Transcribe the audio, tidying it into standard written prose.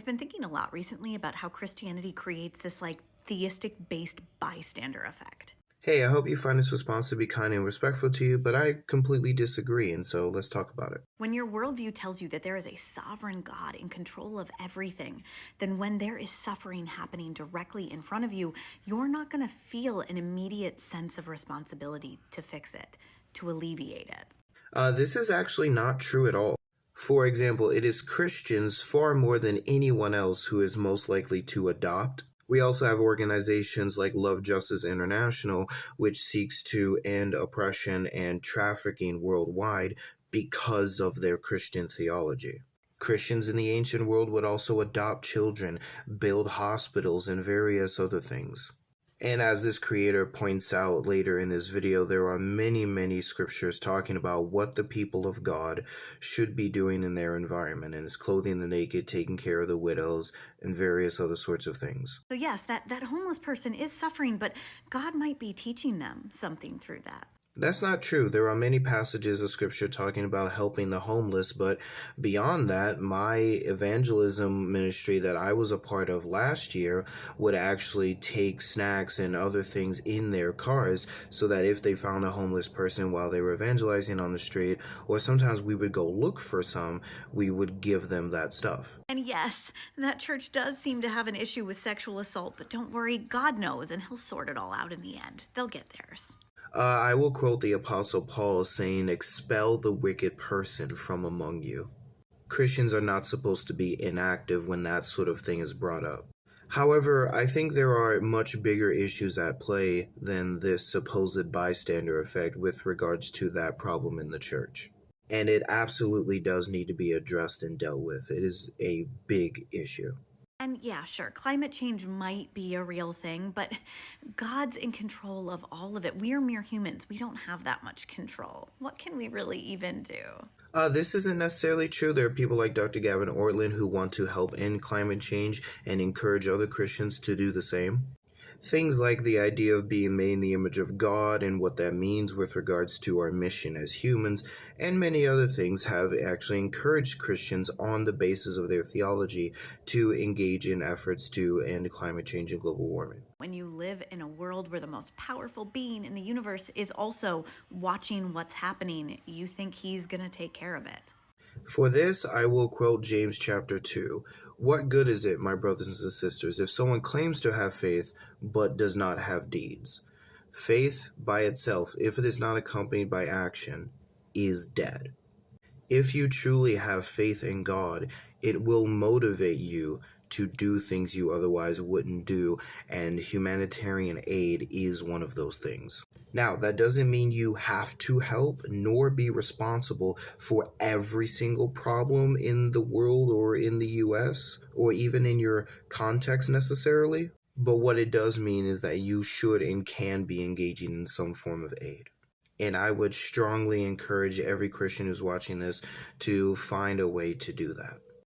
been thinking a lot recently about how Christianity creates this theistic-based bystander effect. Hey, I hope you find this response to be kind and respectful to you, but I completely disagree, and so let's talk about it. When your worldview tells you that there is a sovereign God in control of everything, then when there is suffering happening directly in front of you, you're not going to feel an immediate sense of responsibility to fix it, to alleviate it. This is actually not true at all. For example, it is Christians far more than anyone else who is most likely to adopt. We also have organizations like Love Justice International, which seeks to end oppression and trafficking worldwide because of their Christian theology. Christians in the ancient world would also adopt children, build hospitals, and various other things. And as this creator points out later in this video, there are many scriptures talking about what the people of God should be doing in their environment, and it's clothing the naked, taking care of the widows, and various other sorts of things. So yes, that homeless person is suffering, but God might be teaching them something through that. That's not true. There are many passages of scripture talking about helping the homeless, but beyond that, my evangelism ministry that I was a part of last year would actually take snacks and other things in their cars so that if they found a homeless person while they were evangelizing on the street, or sometimes we would go look for some, we would give them that stuff. And yes, that church does seem to have an issue with sexual assault, but don't worry, God knows, and he'll sort it all out in the end. They'll get theirs. I will quote the Apostle Paul saying, "Expel the wicked person from among you." Christians are not supposed to be inactive when that sort of thing is brought up. However, I think there are much bigger issues at play than this supposed bystander effect with regards to that problem in the church. And it absolutely does need to be addressed and dealt with. It is a big issue. And yeah, sure, climate change might be a real thing, but God's in control of all of it. We're mere humans. We don't have that much control. What can we really even do? This isn't necessarily true. There are people like Dr. Gavin Ortlund who want to help end climate change and encourage other Christians to do the same. Things like the idea of being made in the image of God and what that means with regards to our mission as humans, and many other things have actually encouraged Christians on the basis of their theology to engage in efforts to end climate change and global warming. When you live in a world where the most powerful being in the universe is also watching what's happening, you think he's going to take care of it. For this, I will quote James chapter 2. "What good is it, my brothers and sisters, if someone claims to have faith but does not have deeds? Faith by itself, if it is not accompanied by action, is dead." If you truly have faith in God, it will motivate you to do things you otherwise wouldn't do, and humanitarian aid is one of those things. Now, that doesn't mean you have to help nor be responsible for every single problem in the world or in the US or even in your context necessarily. But what it does mean is that you should and can be engaging in some form of aid. And I would strongly encourage every Christian who's watching this to find a way to do that.